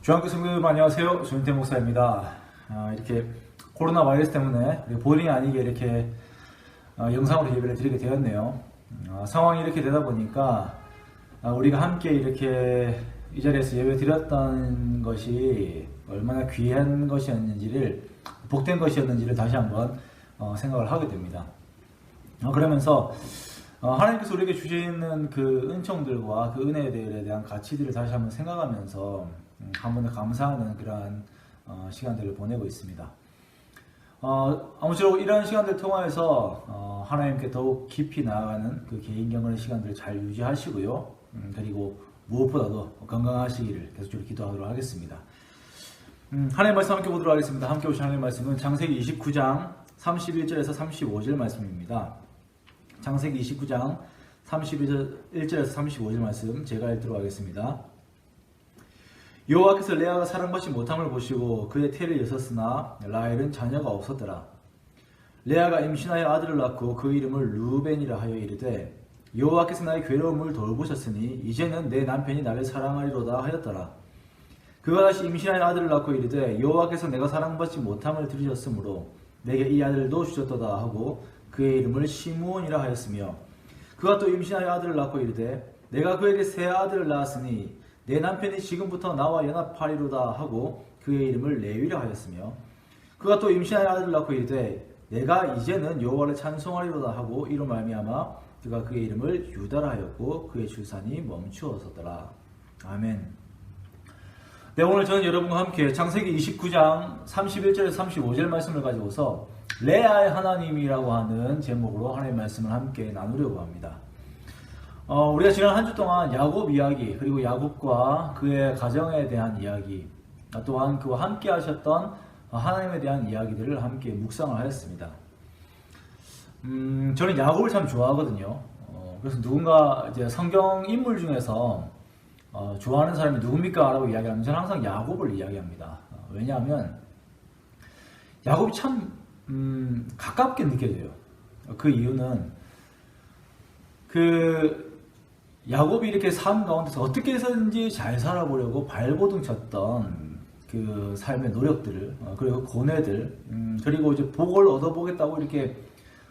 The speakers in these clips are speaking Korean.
주한교 성도님 안녕하세요. 조윤태 목사입니다. 이렇게 코로나 바이러스 때문에 본의 아니게 이렇게 영상으로 예배를 드리게 되었네요. 상황이 이렇게 되다 보니까 우리가 함께 이렇게 이 자리에서 예배 드렸던 것이 얼마나 귀한 것이었는지를, 복된 것이었는지를 다시 한번 생각을 하게 됩니다. 그러면서 하나님께서 우리에게 주시는 그 은총들과 그 은혜들에 대한 가치들을 다시 한번 생각하면서 한 번 더 감사하는 그러한 시간들을 보내고 있습니다. 아무쪼록 이런 시간들을 통하여서 하나님께 더욱 깊이 나아가는 그 개인경건의 시간들을 잘 유지하시고요. 그리고 무엇보다도 건강하시기를 계속적으로 기도하도록 하겠습니다. 하나님 말씀 함께 보도록 하겠습니다. 함께 오신 하나님 말씀은 창세기 29장 31절에서 35절 말씀입니다. 창세기 29장 31절에서 35절 말씀 제가 읽도록 하겠습니다. 여호와께서 레아가 사랑받지 못함을 보시고 그의 태를 여섰으나 라헬은 자녀가 없었더라. 레아가 임신하여 아들을 낳고 그 이름을 르우벤이라 하여 이르되 여호와께서 나의 괴로움을 돌보셨으니 이제는 내 남편이 나를 사랑하리로다 하였더라. 그가 다시 임신하여 아들을 낳고 이르되 여호와께서 내가 사랑받지 못함을 들으셨으므로 내게 이 아들도 주셨도다 하고 그의 이름을 시므온이라 하였으며 그가 또 임신하여 아들을 낳고 이르되 내가 그에게 새 아들을 낳았으니 내 남편이 지금부터 나와 연합하리로다 하고 그의 이름을 레위라 하였으며 그가 또 임신하여 아들을 낳고 이르되 내가 이제는 여호와를 찬송하리로다 하고 이로 말미암아 그가 그의 이름을 유다라 하였고 그의 출산이 멈추었었더라. 아멘. 네, 오늘 저는 여러분과 함께 창세기 29장 31절에서 35절 말씀을 가지고서 레아의 하나님이라고 하는 제목으로 하나님의 말씀을 함께 나누려고 합니다. 우리가 지난 한 주 동안 야곱 이야기, 그리고 야곱과 그의 가정에 대한 이야기, 또한 그와 함께 하셨던 하나님에 대한 이야기들을 함께 묵상을 하였습니다. 저는 야곱을 참 좋아하거든요. 그래서 누군가 이제 성경 인물 중에서 좋아하는 사람이 누굽니까? 라고 이야기하면 저는 항상 야곱을 이야기합니다. 왜냐하면 야곱이 참 가깝게 느껴져요. 그 이유는 야곱이 이렇게 삶 가운데서 어떻게 해서든지 잘 살아보려고 발버둥 쳤던 그 삶의 노력들을, 그리고 고뇌들, 그리고 이제 복을 얻어보겠다고 이렇게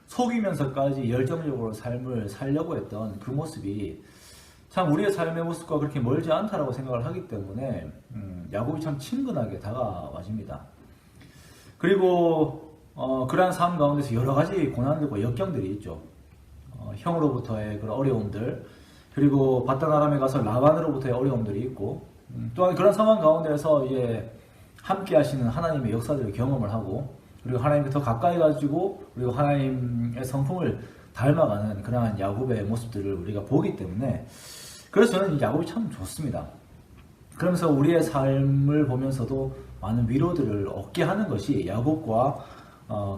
속이면서까지 열정적으로 삶을 살려고 했던 그 모습이 참 우리의 삶의 모습과 그렇게 멀지 않다라고 생각을 하기 때문에 야곱이 참 친근하게 다가와집니다. 그리고 그러한 삶 가운데서 여러 가지 고난들과 역경들이 있죠. 형으로부터의 그런 어려움들, 그리고 바단 아람에 가서 라반으로부터의 어려움들이 있고, 또한 그런 상황 가운데서 이제 함께 하시는 하나님의 역사들을 경험을 하고, 그리고 하나님께 더 가까이 가지고, 그리고 하나님의 성품을 닮아가는 그러한 야곱의 모습들을 우리가 보기 때문에, 그래서 저는 이 야곱이 참 좋습니다. 그러면서 우리의 삶을 보면서도 많은 위로들을 얻게 하는 것이 야곱과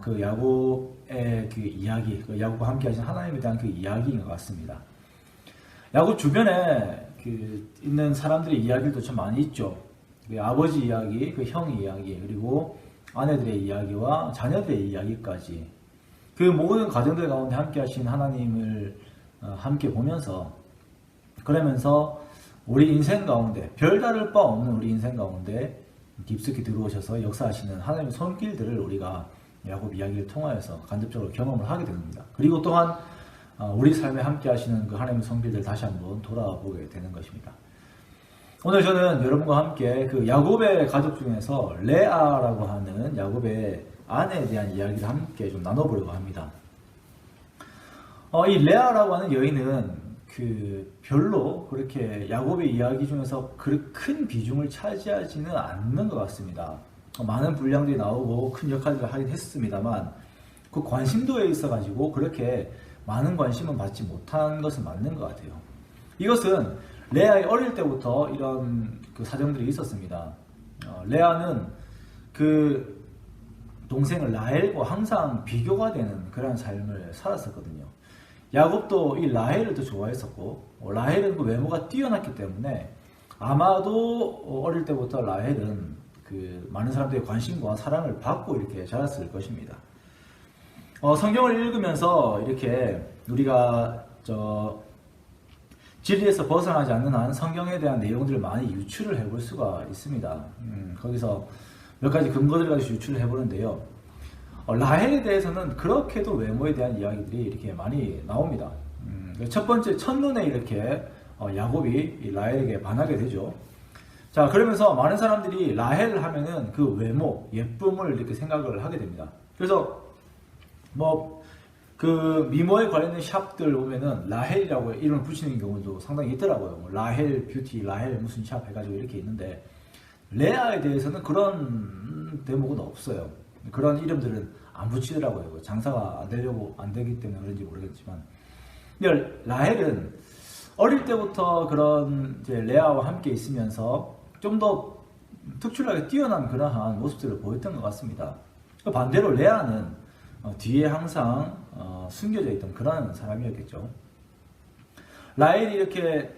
그 야곱의 그 이야기, 그 야곱과 함께 하신 하나님에 대한 그 이야기인 것 같습니다. 야곱 주변에 있는 사람들의 이야기도 참 많이 있죠. 그 아버지 이야기, 그 형 이야기, 그리고 아내들의 이야기와 자녀들의 이야기까지 그 모든 가정들 가운데 함께 하신 하나님을 함께 보면서, 그러면서 우리 인생 가운데 별다를 바 없는 우리 인생 가운데 깊숙이 들어오셔서 역사하시는 하나님의 손길들을 우리가 야곱 이야기를 통하여서 간접적으로 경험을 하게 됩니다. 그리고 또한 우리 삶에 함께 하시는 그 하나님의 손길들 다시 한번 돌아보게 되는 것입니다. 오늘 저는 여러분과 함께 그 야곱의 가족 중에서 레아라고 하는 야곱의 아내에 대한 이야기를 함께 좀 나눠보려고 합니다. 이 레아라고 하는 여인은 별로 그렇게 야곱의 이야기 중에서 그 큰 비중을 차지하지는 않는 것 같습니다. 많은 분량들이 나오고 큰 역할들을 하긴 했습니다만 그 관심도에 있어가지고 그렇게 많은 관심은 받지 못한 것은 맞는 것 같아요. 이것은 레아의 어릴 때부터 이런 그 사정들이 있었습니다. 레아는 그 동생을 라헬과 항상 비교가 되는 그런 삶을 살았었거든요. 야곱도 이 라헬을 더 좋아했었고, 라헬은 그 외모가 뛰어났기 때문에 아마도 어릴 때부터 라헬은 그 많은 사람들의 관심과 사랑을 받고 이렇게 자랐을 것입니다. 성경을 읽으면서 이렇게 우리가 진리에서 벗어나지 않는 한 성경에 대한 내용들을 많이 유출을 해볼 수가 있습니다. 거기서 몇 가지 근거들을 가지고 유출을 해보는데요. 라헬에 대해서는 그렇게도 외모에 대한 이야기들이 이렇게 많이 나옵니다. 첫 번째, 첫눈에 이렇게 야곱이 라헬에게 반하게 되죠. 자, 그러면서 많은 사람들이 라헬을 하면은 그 외모, 예쁨을 이렇게 생각을 하게 됩니다. 그래서 그 미모에 관련된 샵들 보면은 라헬이라고 이름을 붙이는 경우도 상당히 있더라고요. 라헬 뷰티, 라헬 무슨 샵 해가지고 이렇게 있는데, 레아에 대해서는 그런 대목은 없어요. 그런 이름들은 안 붙이더라고요. 장사가 안 되기 때문에 그런지 모르겠지만. 라헬은 어릴 때부터 그런 이제 레아와 함께 있으면서 좀 더 특출나게 뛰어난 그러한 모습들을 보였던 것 같습니다. 반대로 레아는 뒤에 항상 숨겨져 있던 그런 사람이었겠죠. 라헬이 이렇게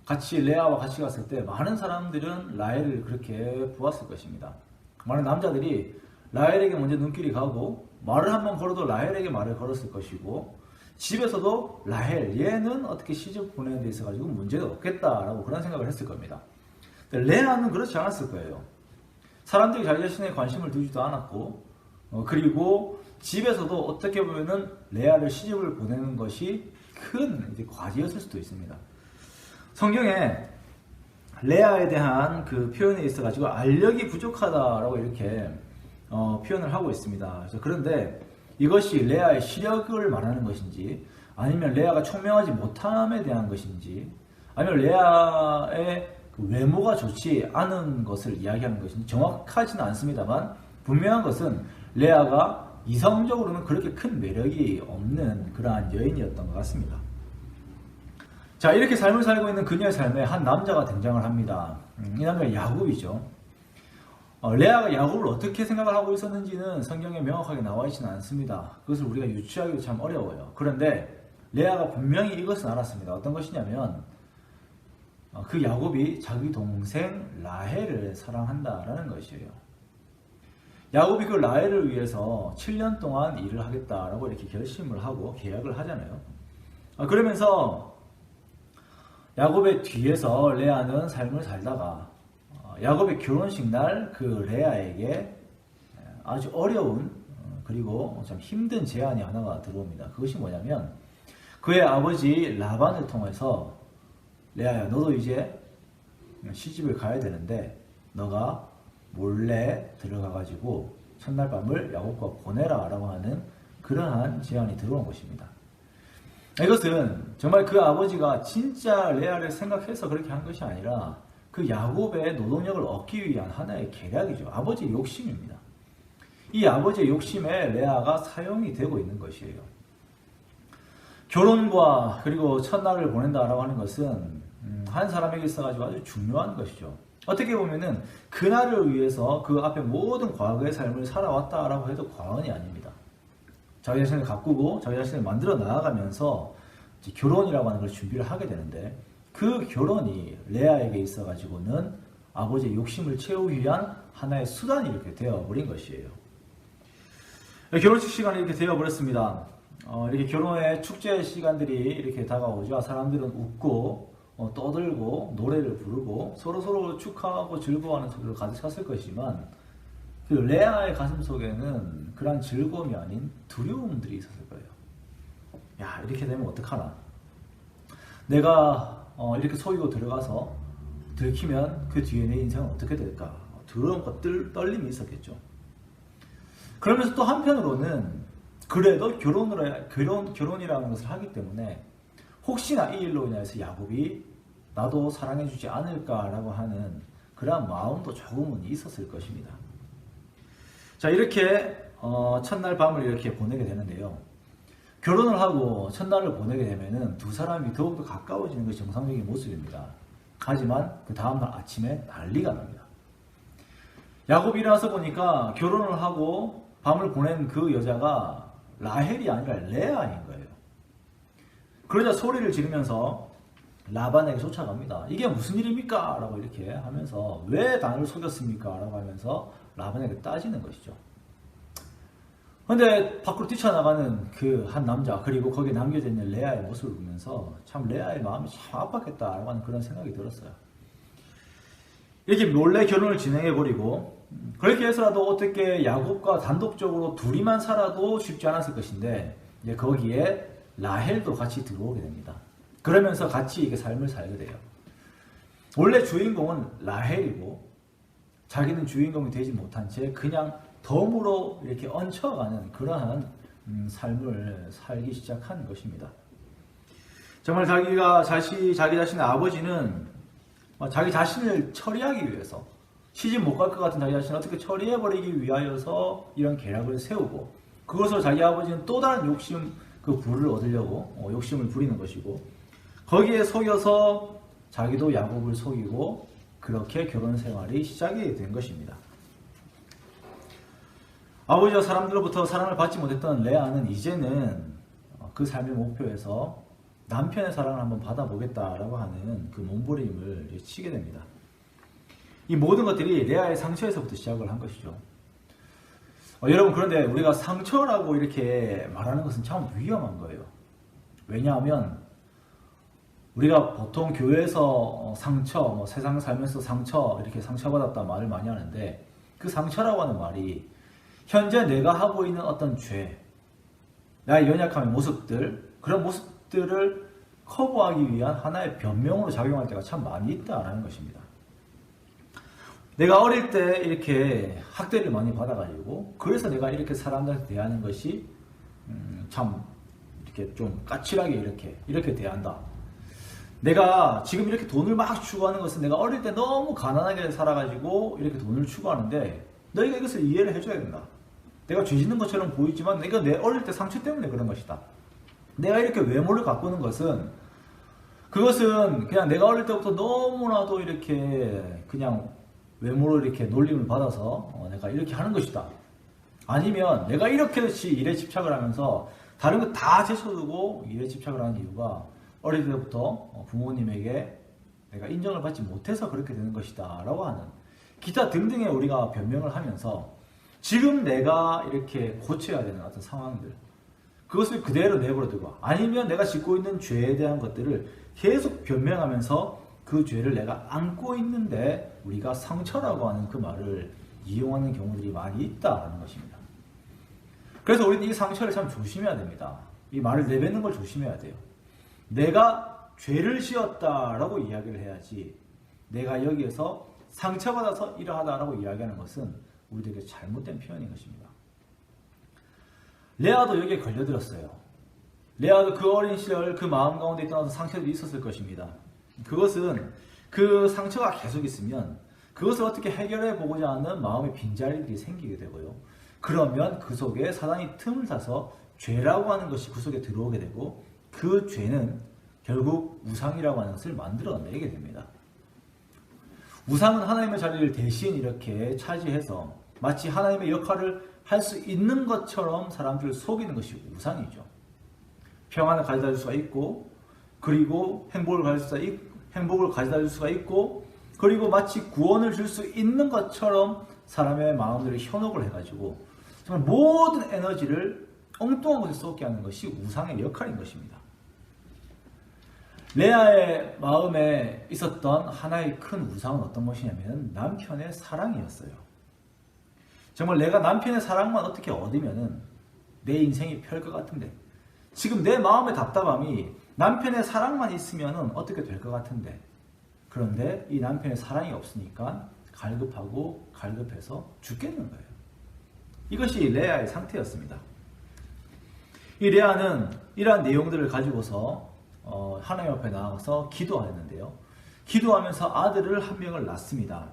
같이 레아와 같이 갔을 때 많은 사람들은 라헬을 그렇게 보았을 것입니다. 많은 남자들이 라헬에게 먼저 눈길이 가고 말을 한번 걸어도 라헬에게 말을 걸었을 것이고, 집에서도 라헬 얘는 어떻게 시집 보내는 데 있어 가지고 문제가 없겠다라고 그런 생각을 했을 겁니다. 레아는 그렇지 않았을 거예요. 사람들이 자기 자신에 관심을 두지도 않았고, 그리고 집에서도 어떻게 보면은 레아를 시집을 보내는 것이 큰 이제 과제였을 수도 있습니다. 성경에 레아에 대한 그 표현에 있어 가지고 알력이 부족하다라고 이렇게 표현을 하고 있습니다. 그런데 이것이 레아의 시력을 말하는 것인지, 아니면 레아가 총명하지 못함에 대한 것인지, 아니면 레아의 그 외모가 좋지 않은 것을 이야기하는 것인지 정확하지는 않습니다만, 분명한 것은 레아가 이성적으로는 그렇게 큰 매력이 없는 그러한 여인이었던 것 같습니다. 자, 이렇게 삶을 살고 있는 그녀의 삶에 한 남자가 등장을 합니다. 이 남자가 야곱이죠. 레아가 야곱을 어떻게 생각을 하고 있었는지는 성경에 명확하게 나와 있지는 않습니다. 그것을 우리가 유추하기도 참 어려워요. 그런데 레아가 분명히 이것은 알았습니다. 어떤 것이냐면, 그 야곱이 자기 동생 라헬을 사랑한다라는 것이에요. 야곱이 그 라헬을 위해서 7년 동안 일을 하겠다라고 이렇게 결심을 하고 계약을 하잖아요. 그러면서 야곱의 뒤에서 레아는 삶을 살다가 야곱의 결혼식 날 그 레아에게 아주 어려운, 그리고 참 힘든 제안이 하나가 들어옵니다. 그것이 뭐냐면, 그의 아버지 라반을 통해서 레아야, 너도 이제 시집을 가야 되는데 너가 몰래 들어가가지고 첫날 밤을 야곱과 보내라 라고 하는 그러한 제안이 들어온 것입니다. 이것은 정말 그 아버지가 진짜 레아를 생각해서 그렇게 한 것이 아니라 그 야곱의 노동력을 얻기 위한 하나의 계략이죠. 아버지의 욕심입니다. 이 아버지의 욕심에 레아가 사용이 되고 있는 것이에요. 결혼과 그리고 첫날을 보낸다라고 하는 것은 한 사람에게 있어가지고 아주 중요한 것이죠. 어떻게 보면은 그날을 위해서 그 앞에 모든 과거의 삶을 살아왔다라고 해도 과언이 아닙니다. 자기 자신을 가꾸고 자기 자신을 만들어 나아가면서 결혼이라고 하는 걸 준비를 하게 되는데, 그 결혼이 레아에게 있어가지고는 아버지의 욕심을 채우기 위한 하나의 수단이 이렇게 되어버린 것이에요. 결혼식 시간이 이렇게 되어버렸습니다. 이렇게 결혼의 축제 시간들이 이렇게 다가오죠. 사람들은 웃고 떠들고 노래를 부르고 서로 축하하고 즐거워하는 소리로 가득 찼을 것이지만, 그 레아의 가슴 속에는 그런 즐거움이 아닌 두려움들이 있었을 거예요. 야, 이렇게 되면 어떡하나? 내가 이렇게 속이고 들어가서 들키면 그 뒤에 내 인생은 어떻게 될까? 두려움과 떨림이 있었겠죠. 그러면서 또 한편으로는 그래도 결혼이라는 것을 하기 때문에 혹시나 이 일로 인해서 야곱이 나도 사랑해주지 않을까라고 하는 그런 마음도 조금은 있었을 것입니다. 자, 이렇게 첫날 밤을 이렇게 보내게 되는데요. 결혼을 하고 첫날을 보내게 되면은 두 사람이 더욱더 가까워지는 것이 정상적인 모습입니다. 하지만 그 다음날 아침에 난리가 납니다. 야곱이 일어나서 보니까 결혼을 하고 밤을 보낸 그 여자가 라헬이 아니라 레아인 거예요. 그러자 소리를 지르면서 라반에게 쫓아갑니다. 이게 무슨 일입니까? 라고 이렇게 하면서, 왜 나를 속였습니까? 라고 하면서 라반에게 따지는 것이죠. 근데 밖으로 뛰쳐나가는 그 한 남자, 그리고 거기에 남겨져 있는 레아의 모습을 보면서 참 레아의 마음이 참 아팠겠다라고 하는 그런 생각이 들었어요. 이렇게 몰래 결혼을 진행해버리고 그렇게 해서라도 어떻게 야곱과 단독적으로 둘이만 살아도 쉽지 않았을 것인데 이제 거기에 라헬도 같이 들어오게 됩니다. 그러면서 같이 이게 삶을 살게 돼요. 원래 주인공은 라헬이고 자기는 주인공이 되지 못한 채 그냥 덤으로 이렇게 얹혀가는 그러한 삶을 살기 시작한 것입니다. 정말 자기 자신의 아버지는 자기 자신을 처리하기 위해서 시집 못 갈 것 같은 자기 자신을 어떻게 처리해버리기 위하여서 이런 계략을 세우고 그것을 자기 아버지는 또 다른 욕심 그 부를 얻으려고 욕심을 부리는 것이고 거기에 속여서 자기도 야곱을 속이고 그렇게 결혼 생활이 시작이 된 것입니다. 아버지와 사람들로부터 사랑을 받지 못했던 레아는 이제는 그 삶의 목표에서 남편의 사랑을 한번 받아보겠다라고 하는 그 몸부림을 치게 됩니다. 이 모든 것들이 레아의 상처에서부터 시작을 한 것이죠. 여러분, 그런데 우리가 상처라고 이렇게 말하는 것은 참 위험한 거예요. 왜냐하면 우리가 보통 교회에서 상처, 세상 살면서 상처, 이렇게 상처받았다 말을 많이 하는데 그 상처라고 하는 말이 현재 내가 하고 있는 어떤 죄, 나의 연약함의 모습들, 그런 모습들을 커버하기 위한 하나의 변명으로 작용할 때가 참 많이 있다라는 것입니다. 내가 어릴 때 이렇게 학대를 많이 받아가지고 그래서 내가 이렇게 사람들한테 대하는 것이 참 이렇게 좀 까칠하게 이렇게 대한다. 내가 지금 이렇게 돈을 막 추구하는 것은 내가 어릴 때 너무 가난하게 살아가지고 이렇게 돈을 추구하는데 너희가 이것을 이해를 해줘야 된다. 내가 죄 짓는 것처럼 보이지만 내가 내 어릴 때 상처 때문에 그런 것이다. 내가 이렇게 외모를 가꾸는 것은 그것은 그냥 내가 어릴 때부터 너무나도 이렇게 그냥 외모로 이렇게 놀림을 받아서 내가 이렇게 하는 것이다. 아니면 내가 이렇게 일에 집착을 하면서 다른 거 다 제쳐두고 일에 집착을 하는 이유가 어릴 때부터 부모님에게 내가 인정을 받지 못해서 그렇게 되는 것이다 라고 하는 기타 등등의 우리가 변명을 하면서 지금 내가 이렇게 고쳐야 되는 어떤 상황들 그것을 그대로 내버려두고 아니면 내가 짓고 있는 죄에 대한 것들을 계속 변명하면서 그 죄를 내가 안고 있는데 우리가 상처라고 하는 그 말을 이용하는 경우들이 많이 있다는 것입니다. 그래서 우리는 이 상처를 참 조심해야 됩니다. 이 말을 내뱉는 걸 조심해야 돼요. 내가 죄를 지었다라고 이야기를 해야지 내가 여기에서 상처받아서 이러하다라고 이야기하는 것은 우리들에게 잘못된 표현인 것입니다. 레아도 여기에 걸려들었어요. 레아도 그 어린 시절 그 마음 가운데 있던 어떤 상처들이 있었을 것입니다. 그것은 그 상처가 계속 있으면 그것을 어떻게 해결해 보고자 하는 마음의 빈자리들이 생기게 되고요. 그러면 그 속에 사단이 틈을 타서 죄라고 하는 것이 그 속에 들어오게 되고 그 죄는 결국 우상이라고 하는 것을 만들어내게 됩니다. 우상은 하나님의 자리를 대신 이렇게 차지해서 마치 하나님의 역할을 할 수 있는 것처럼 사람들을 속이는 것이 우상이죠. 평안을 가져다 줄 수가 있고 그리고 행복을 가져다 줄 수가 있고 그리고 마치 구원을 줄 수 있는 것처럼 사람의 마음들을 현혹을 해가지고 정말 모든 에너지를 엉뚱한 곳에 쏟게 하는 것이 우상의 역할인 것입니다. 레아의 마음에 있었던 하나의 큰 우상은 어떤 것이냐면 남편의 사랑이었어요. 정말 내가 남편의 사랑만 어떻게 얻으면은 내 인생이 펼 것 같은데 지금 내 마음의 답답함이 남편의 사랑만 있으면은 어떻게 될 것 같은데 그런데 이 남편의 사랑이 없으니까 갈급하고 갈급해서 죽겠는 거예요. 이것이 레아의 상태였습니다. 이 레아는 이러한 내용들을 가지고서 하나님 앞에 나가서 기도하였는데요. 기도하면서 아들을 한 명을 낳습니다.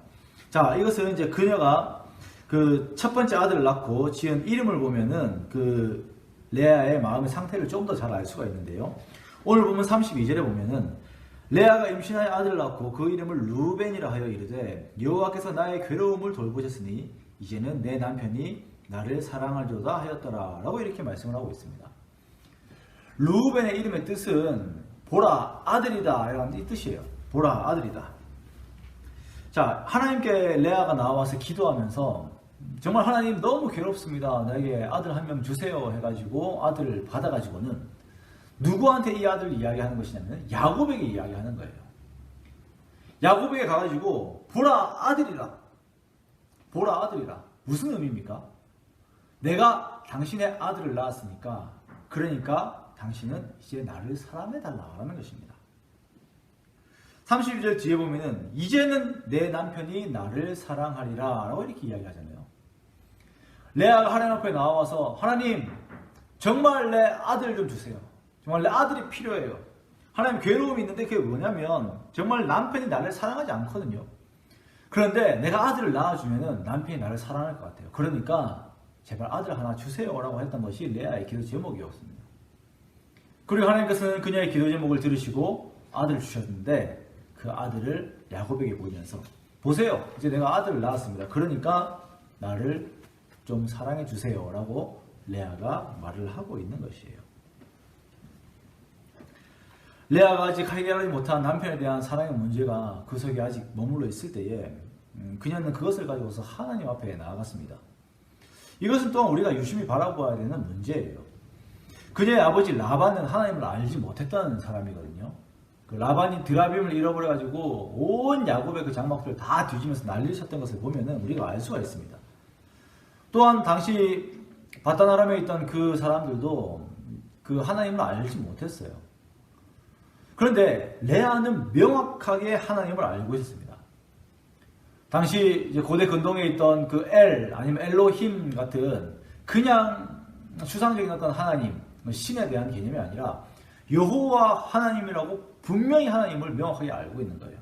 자, 이것은 이제 그녀가 그 첫 번째 아들을 낳고 지은 이름을 보면은 그 레아의 마음의 상태를 좀 더 잘 알 수가 있는데요. 오늘 보면 32절에 보면은 레아가 임신하여 아들을 낳고 그 이름을 루벤이라 하여 이르되 여호와께서 나의 괴로움을 돌보셨으니 이제는 내 남편이 나를 사랑하리로다 하였더라 라고 이렇게 말씀을 하고 있습니다. 루벤의 이름의 뜻은 보라 아들이다 이런 이 뜻이에요. 보라 아들이다. 자, 하나님께 레아가 나와서 기도하면서 정말 하나님 너무 괴롭습니다. 나에게 아들 한 명 주세요 해가지고 아들을 받아가지고는 누구한테 이 아들을 이야기하는 것이냐면 야곱에게 이야기하는 거예요. 야곱에게 가가지고 보라 아들이라. 보라 아들이라. 무슨 의미입니까? 내가 당신의 아들을 낳았으니까 그러니까 당신은 이제 나를 사랑해달라는 것입니다. 32절 뒤에 보면은 이제는 내 남편이 나를 사랑하리라 라고 이렇게 이야기하잖아요. 레아가 하나님 앞에 나와서 하나님 정말 내 아들 좀 주세요. 정말 내 아들이 필요해요. 하나님 괴로움이 있는데 그게 뭐냐면 정말 남편이 나를 사랑하지 않거든요. 그런데 내가 아들을 낳아주면은 남편이 나를 사랑할 것 같아요. 그러니까 제발 아들 하나 주세요 라고 했던 것이 레아의 기도 제목이었습니다. 그리고 하나님께서는 그녀의 기도 제목을 들으시고 아들을 주셨는데 그 아들을 야곱에게 보이면서 보세요 이제 내가 아들을 낳았습니다. 그러니까 나를 좀 사랑해 주세요 라고 레아가 말을 하고 있는 것이에요. 레아가 아직 해결하지 못한 남편에 대한 사랑의 문제가 그 속에 아직 머물러 있을 때에 그녀는 그것을 가지고서 하나님 앞에 나아갔습니다. 이것은 또한 우리가 유심히 바라보아야 되는 문제예요. 그녀의 아버지 라반은 하나님을 알지 못했다는 사람이거든요. 그 라반이 드라빔을 잃어버려가지고 온 야곱의 그 장막들을 다 뒤지면서 난리를 쳤던 것을 보면은 우리가 알 수가 있습니다. 또한 당시 바단 아람에 있던 그 사람들도 그 하나님을 알지 못했어요. 그런데 레아는 명확하게 하나님을 알고 있었습니다. 당시 이제 고대 근동에 있던 그 엘 아니면 엘로힘 같은 그냥 추상적인 어떤 하나님, 신에 대한 개념이 아니라 여호와 하나님이라고 분명히 하나님을 명확하게 알고 있는 거예요.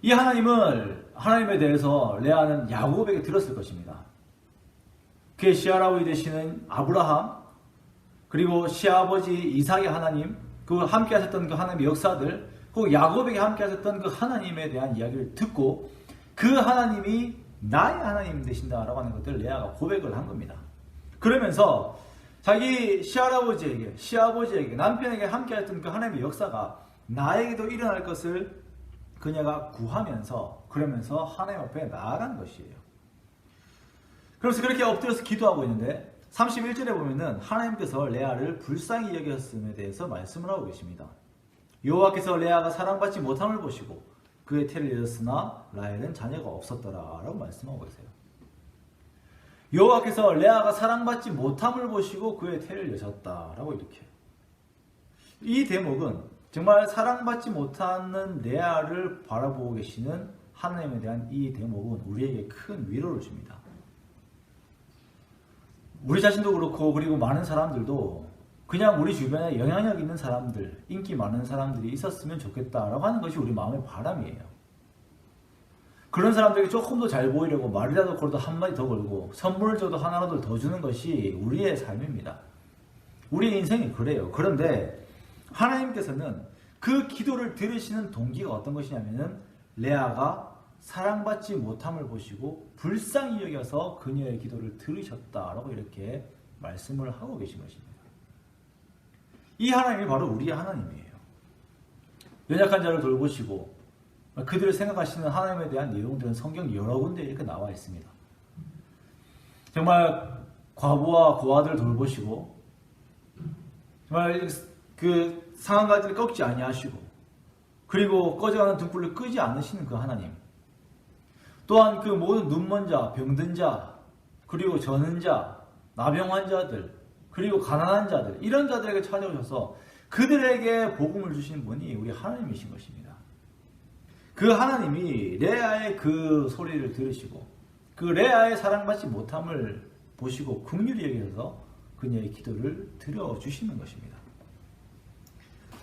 이 하나님에 대해서 레아는 야곱에게 들었을 것입니다. 그의 시할아버지 되시는 아브라함, 그리고 시아버지 이삭의 하나님, 그 함께 하셨던 그 하나님의 역사들, 그 야곱에게 함께 하셨던 그 하나님에 대한 이야기를 듣고 그 하나님이 나의 하나님 되신다라고 하는 것들을 레아가 고백을 한 겁니다. 그러면서 자기 시아버지에게, 남편에게 함께 했던 그 하나님의 역사가 나에게도 일어날 것을 그녀가 구하면서 그러면서 하나님 앞에 나아간 것이에요. 그래서 그렇게 엎드려서 기도하고 있는데 31절에 보면은 하나님께서 레아를 불쌍히 여겼음에 대해서 말씀을 하고 계십니다. 여호와께서 레아가 사랑받지 못함을 보시고 그의 태를 여셨으나 라헬은 자녀가 없었더라 라고 말씀하고 계세요. 여호와께서 레아가 사랑받지 못함을 보시고 그의 태를 여셨다 라고 이렇게. 이 대목은 정말 사랑받지 못하는 레아를 바라보고 계시는 하나님에 대한 이 대목은 우리에게 큰 위로를 줍니다. 우리 자신도 그렇고 그리고 많은 사람들도 그냥 우리 주변에 영향력 있는 사람들, 인기 많은 사람들이 있었으면 좋겠다라고 하는 것이 우리 마음의 바람이에요. 그런 사람들에게 조금 더 잘 보이려고 말이라도 걸어도 한마디 더 걸고 선물을 줘도 하나라도 더 주는 것이 우리의 삶입니다. 우리의 인생이 그래요. 그런데 하나님께서는 그 기도를 들으시는 동기가 어떤 것이냐면은 레아가 사랑받지 못함을 보시고 불쌍히 여겨서 그녀의 기도를 들으셨다라고 이렇게 말씀을 하고 계신 것입니다. 이 하나님이 바로 우리의 하나님이에요. 연약한 자를 돌보시고 그들을 생각하시는 하나님에 대한 내용들은 성경 여러 군데 이렇게 나와 있습니다. 정말 과부와 고아들을 돌보시고 정말 그 상한 가지를 꺾지 아니하시고 그리고 꺼져가는 등불을 끄지 않으시는 그 하나님, 또한 그 모든 눈먼 자, 병든 자, 그리고 저는 자, 나병 환자들, 그리고 가난한 자들, 이런 자들에게 찾아오셔서 그들에게 복음을 주시는 분이 우리 하나님이신 것입니다. 그 하나님이 레아의 그 소리를 들으시고 그 레아의 사랑받지 못함을 보시고 긍휼히 여기셔서 그녀의 기도를 들어주시는 것입니다.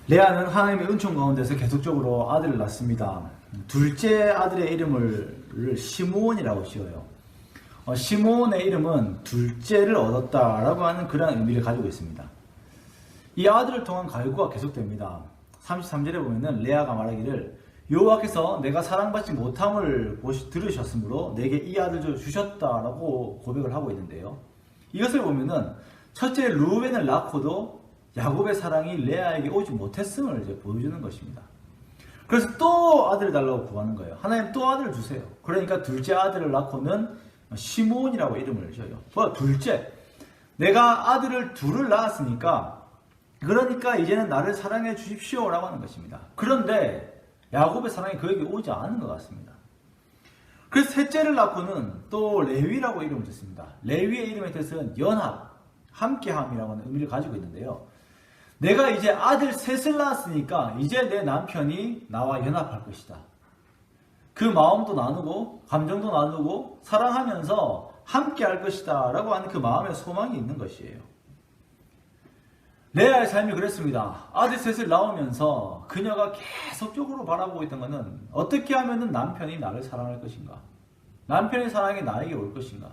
레아는 하나님의 은총 가운데서 계속적으로 아들을 낳습니다. 둘째 아들의 이름을 시므온이라고 지어요. 시므온의 이름은 둘째를 얻었다라고 하는 그런 의미를 가지고 있습니다. 이 아들을 통한 갈구가 계속됩니다. 33절에 보면은 레아가 말하기를 여호와께서 내가 사랑받지 못함을 들으셨으므로 내게 이 아들을 주셨다라고 고백을 하고 있는데요. 이것을 보면은 첫째 르우벤을 낳고도 야곱의 사랑이 레아에게 오지 못했음을 이제 보여주는 것입니다. 그래서 또 아들을 달라고 구하는 거예요. 하나님 또 아들을 주세요. 그러니까 둘째 아들을 낳고는 시므온이라고 이름을 지어요. 둘째, 내가 아들을 둘을 낳았으니까 그러니까 이제는 나를 사랑해 주십시오 라고 하는 것입니다. 그런데 야곱의 사랑이 그에게 오지 않은 것 같습니다. 그래서 셋째를 낳고는 또 레위라고 이름을 짓습니다. 레위의 이름의 뜻은 연합, 함께함이라고 하는 의미를 가지고 있는데요. 내가 이제 아들 셋을 낳았으니까 이제 내 남편이 나와 연합할 것이다. 그 마음도 나누고 감정도 나누고 사랑하면서 함께할 것이다 라고 하는 그 마음의 소망이 있는 것이에요. 레아의 삶이 그랬습니다. 아들 셋을 낳으면서 그녀가 계속적으로 바라보고 있던 것은 어떻게 하면 남편이 나를 사랑할 것인가, 남편의 사랑이 나에게 올 것인가,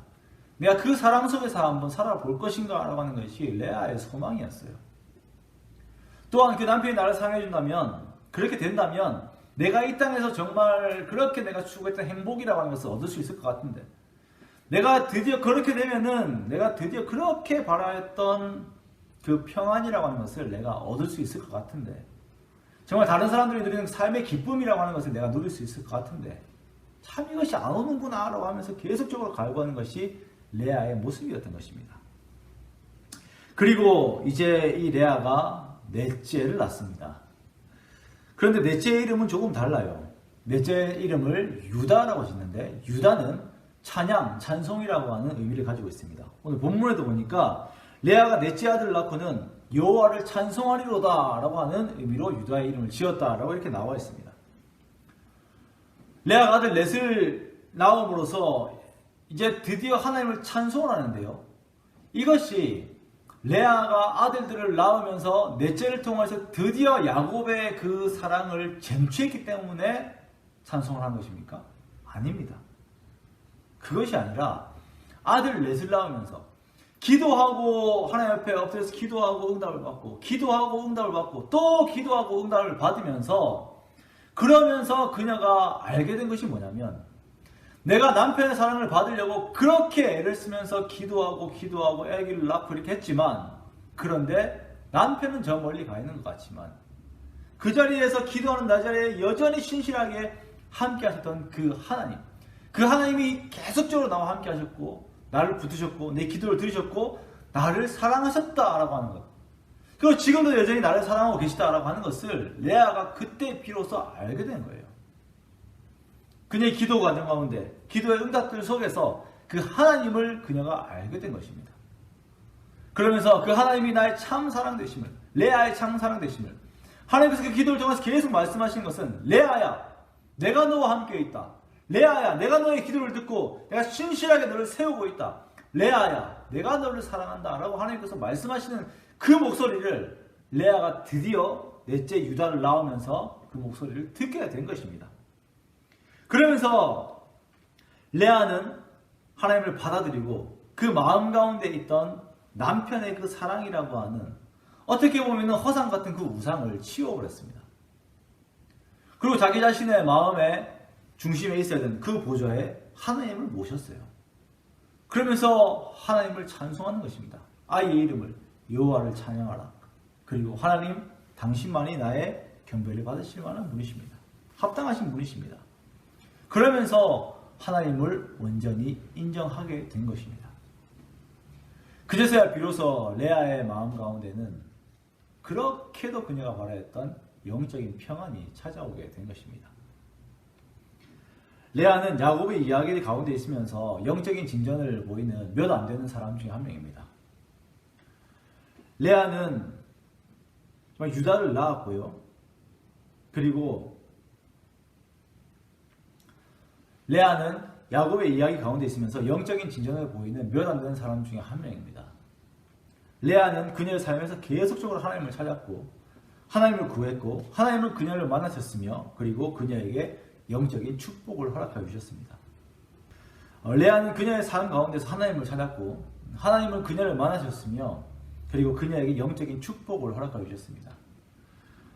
내가 그 사랑 속에서 한번 살아볼 것인가 라고 하는 것이 레아의 소망이었어요. 또한 그 남편이 나를 사랑해준다면, 그렇게 된다면 내가 이 땅에서 정말 그렇게 내가 추구했던 행복이라고 하는 것을 얻을 수 있을 것 같은데, 내가 드디어 그렇게 되면은 내가 드디어 그렇게 바라했던 그 평안이라고 하는 것을 내가 얻을 수 있을 것 같은데, 정말 다른 사람들이 누리는 삶의 기쁨이라고 하는 것을 내가 누릴 수 있을 것 같은데 참 이것이 안 오는구나 라고 하면서 계속적으로 갈구하는 것이 레아의 모습이었던 것입니다. 그리고 이제 이 레아가 넷째를 낳습니다. 그런데 넷째의 이름은 조금 달라요. 넷째 이름을 유다라고 짓는데, 유다는 찬양, 찬송이라고 하는 의미를 가지고 있습니다. 오늘 본문에도 보니까 레아가 넷째 아들을 낳고는 여호와를 찬송하리로다 라고 하는 의미로 유다의 이름을 지었다 라고 이렇게 나와 있습니다. 레아가 아들 넷을 낳음으로써 이제 드디어 하나님을 찬송을 하는데요. 이것이 레아가 아들들을 낳으면서 넷째를 통해서 드디어 야곱의 그 사랑을 쟁취했기 때문에 찬송을 한 것입니까? 아닙니다. 그것이 아니라 아들 넷을 낳으면서 기도하고 하나님 앞에 엎드려서 기도하고 응답을 받고, 기도하고 응답을 받고, 또 기도하고 응답을 받으면서, 그러면서 그녀가 알게 된 것이 뭐냐면, 내가 남편의 사랑을 받으려고 그렇게 애를 쓰면서 기도하고 아기를 낳고 이렇게 했지만, 그런데 남편은 저 멀리 가 있는 것 같지만 그 자리에서 기도하는 나 자리에 여전히 신실하게 함께 하셨던 그 하나님이 계속적으로 나와 함께 하셨고 나를 붙드셨고 내 기도를 들으셨고 나를 사랑하셨다라고 하는 것, 그리고 지금도 여전히 나를 사랑하고 계시다라고 하는 것을 레아가 그때 비로소 알게 된 거예요. 그녀의 기도 과정 가운데, 기도의 응답들 속에서 그 하나님을 그녀가 알게 된 것입니다. 그러면서 그 하나님이 나의 참 사랑 되심을, 레아의 참 사랑 되심을, 하나님께서 그 기도를 통해서 계속 말씀하시는 것은, 레아야, 내가 너와 함께 있다. 레아야, 내가 너의 기도를 듣고 내가 신실하게 너를 세우고 있다. 레아야, 내가 너를 사랑한다 라고 하나님께서 말씀하시는 그 목소리를 레아가 드디어 넷째 유다를 낳으면서 그 목소리를 듣게 된 것입니다. 그러면서 레아는 하나님을 받아들이고 그 마음 가운데 있던 남편의 그 사랑이라고 하는, 어떻게 보면 허상 같은 그 우상을 치워버렸습니다. 그리고 자기 자신의 마음의 중심에 있어야 되는 그 보좌에 하나님을 모셨어요. 그러면서 하나님을 찬송하는 것입니다. 아이의 이름을 여호와를 찬양하라. 그리고 하나님, 당신만이 나의 경배를 받으실 만한 분이십니다. 합당하신 분이십니다. 그러면서 하나님을 온전히 인정하게 된 것입니다. 그제서야 비로소 레아의 마음 가운데는 그렇게도 그녀가 바라했던 영적인 평안이 찾아오게 된 것입니다. 레아는 야곱의 이야기 가운데 있으면서 영적인 진전을 보이는 몇 안 되는 사람 중에 한 명입니다. 레아는 유다를 낳았고요. 그리고 레아는 야곱의 이야기 가운데 있으면서 영적인 진전을 보이는 몇 안 되는 사람 중에 한 명입니다. 레아는 그녀의 삶에서 계속적으로 하나님을 찾았고 하나님을 구했고 하나님을 그녀를 만나셨으며 그리고 그녀에게 영적인 축복을 허락하여 주셨습니다. 레아는 그녀의 삶 가운데서 하나님을 찾았고 하나님은 그녀를 만나셨으며 그리고 그녀에게 영적인 축복을 허락하여 주셨습니다.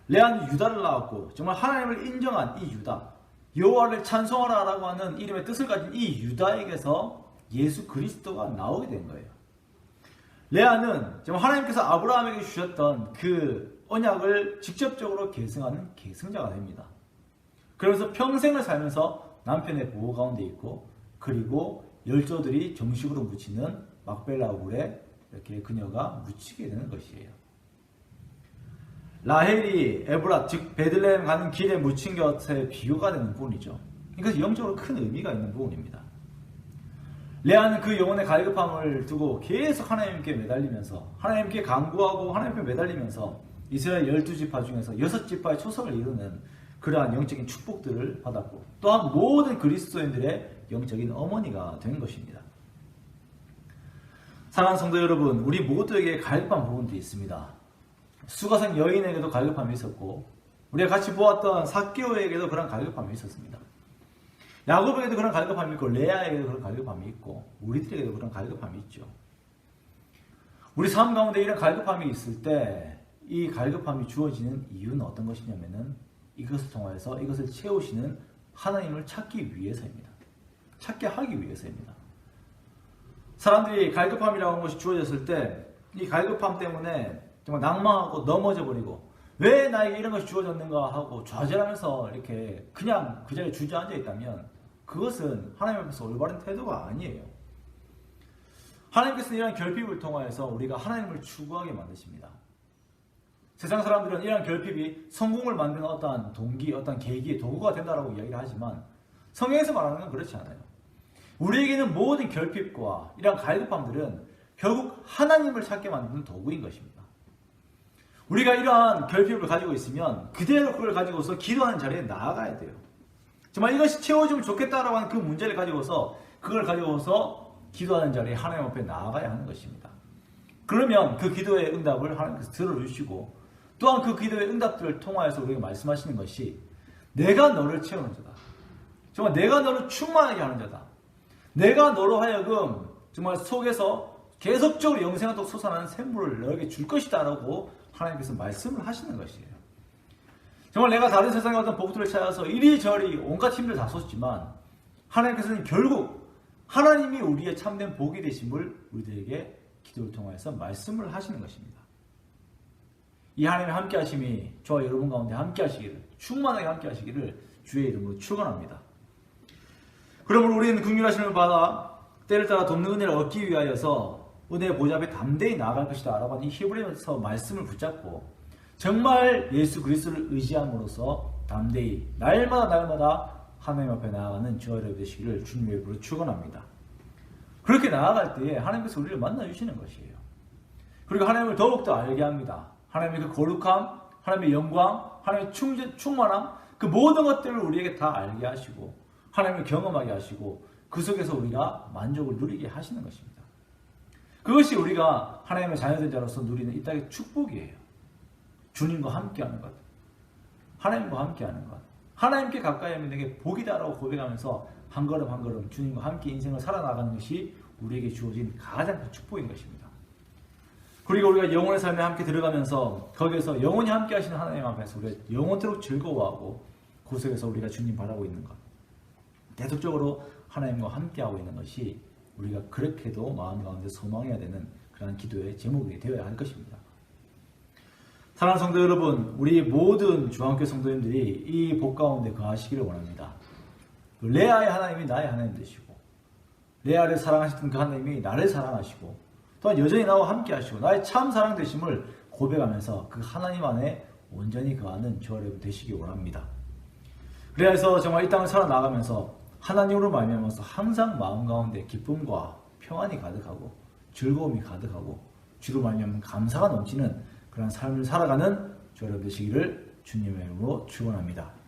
레아는 유다를 낳았고 정말 하나님을 인정한 이 유다, 여호와를 찬송하라 라고 하는 이름의 뜻을 가진 이 유다에게서 예수 그리스도가 나오게 된 거예요. 레아는 정말 하나님께서 아브라함에게 주셨던 그 언약을 직접적으로 계승하는 계승자가 됩니다. 그러면서 평생을 살면서 남편의 보호 가운데 있고 그리고 열조들이 정식으로 묻히는 막벨라 굴에 이렇게 그녀가 묻히게 되는 것이에요. 라헬이 에브라 즉 베들레헴 가는 길에 묻힌 것에 비유가 되는 부분이죠. 그러니까 영적으로 큰 의미가 있는 부분입니다. 레아는 그 영혼의 갈급함을 두고 계속 하나님께 매달리면서 하나님께 간구하고 하나님께 매달리면서 이스라엘 12지파 중에서 6지파의 초석을 이루는 그러한 영적인 축복들을 받았고 또한 모든 그리스도인들의 영적인 어머니가 된 것입니다. 사랑하는 성도 여러분, 우리 모두에게 갈급한 부분들이 있습니다. 수가성 여인에게도 갈급함이 있었고 우리가 같이 보았던 삭개오에게도 그런 갈급함이 있었습니다. 야곱에게도 그런 갈급함이 있고 레아에게도 그런 갈급함이 있고 우리들에게도 그런 갈급함이 있죠. 우리 삶 가운데 이런 갈급함이 있을 때 이 갈급함이 주어지는 이유는 어떤 것이냐면은 이것을 통해서 이것을 채우시는 하나님을 찾기 위해서입니다. 찾게 하기 위해서입니다. 사람들이 갈급함이라고 하는 것이 주어졌을 때 이 갈급함 때문에 정말 낭망하고 넘어져 버리고 왜 나에게 이런 것이 주어졌는가 하고 좌절하면서 이렇게 그냥 그 자리에 주저앉아 있다면 그것은 하나님 앞에서 올바른 태도가 아니에요. 하나님께서는 이런 결핍을 통하여서 우리가 하나님을 추구하게 만드십니다. 세상 사람들은 이런 결핍이 성공을 만드는 어떠한 동기, 어떠한 계기의 도구가 된다라고 이야기를 하지만 성경에서 말하는 건 그렇지 않아요. 우리에게는 모든 결핍과 이런 갈급함들은 결국 하나님을 찾게 만드는 도구인 것입니다. 우리가 이러한 결핍을 가지고 있으면 그대로 그걸 가지고서 기도하는 자리에 나아가야 돼요. 정말 이것이 채워주면 좋겠다라고 하는 그 문제를 가지고서 그걸 가지고서 기도하는 자리에 하나님 앞에 나아가야 하는 것입니다. 그러면 그 기도의 응답을 하나님께서 들어주시고 또한 그 기도의 응답들을 통하여서 우리에게 말씀하시는 것이 내가 너를 채우는 자다. 정말 내가 너를 충만하게 하는 자다. 내가 너로 하여금 정말 속에서 계속적으로 영생하도록 솟아나는 샘물을 너에게 줄 것이다 라고 하나님께서 말씀을 하시는 것이에요. 정말 내가 다른 세상의 어떤 복들을 찾아서 이리저리 온갖 힘을 다 쏟지만 하나님께서는 결국 하나님이 우리의 참된 복이 되심을 우리들에게 기도를 통해서 말씀을 하시는 것입니다. 이 하나님의 함께 하심이 저와 여러분 가운데 함께 하시기를, 충만하게 함께 하시기를 주의 이름으로 축원합니다. 그러므로 우리는 긍휼하심을 받아 때를 따라 돕는 은혜를 얻기 위하여서 은혜의 보좌 앞에 담대히 나아갈 것이다 라고 하는 이 히브리서 말씀을 붙잡고 정말 예수 그리스도를 의지함으로써 담대히 날마다 하나님 앞에 나아가는 저와 여러분 되시기를 주님의 이름으로 축원합니다. 그렇게 나아갈 때에 하나님께서 우리를 만나주시는 것이에요. 그리고 하나님을 더욱더 알게 합니다. 하나님의 그 거룩함, 하나님의 영광, 하나님의 충만함, 그 모든 것들을 우리에게 다 알게 하시고 하나님을 경험하게 하시고 그 속에서 우리가 만족을 누리게 하시는 것입니다. 그것이 우리가 하나님의 자녀된 자로서 누리는 이 땅의 축복이에요. 주님과 함께하는 것, 하나님과 함께하는 것, 하나님께 가까이 하면 내게 복이다라고 고백하면서 한 걸음 한 걸음 주님과 함께 인생을 살아나가는 것이 우리에게 주어진 가장 큰 축복인 것입니다. 그리고 우리가 영혼의 삶에 함께 들어가면서 거기에서 영원히 함께 하시는 하나님 앞에서 우리가 영원토록 즐거워하고 그 속에서 우리가 주님 바라고 있는 것, 계속적으로 하나님과 함께하고 있는 것이 우리가 그렇게도 마음 가운데 소망해야 되는 그런 기도의 제목이 되어야 할 것입니다. 사랑하는 성도 여러분, 우리 모든 주한교회 성도님들이 이 복 가운데 거하시기를 원합니다. 레아의 하나님이 나의 하나님 되시고 레아를 사랑하시던 그 하나님이 나를 사랑하시고 또한 여전히 나와 함께 하시고 나의 참 사랑 되심을 고백하면서 그 하나님 안에 온전히 거하는 저와 여러분 되시기 원합니다. 그래서 정말 이 땅을 살아나가면서 하나님으로 말미암아서 항상 마음 가운데 기쁨과 평안이 가득하고 즐거움이 가득하고 주로 말미암은 감사가 넘치는 그런 삶을 살아가는 저와 여러분 되시기를 주님의 이름으로 축원합니다.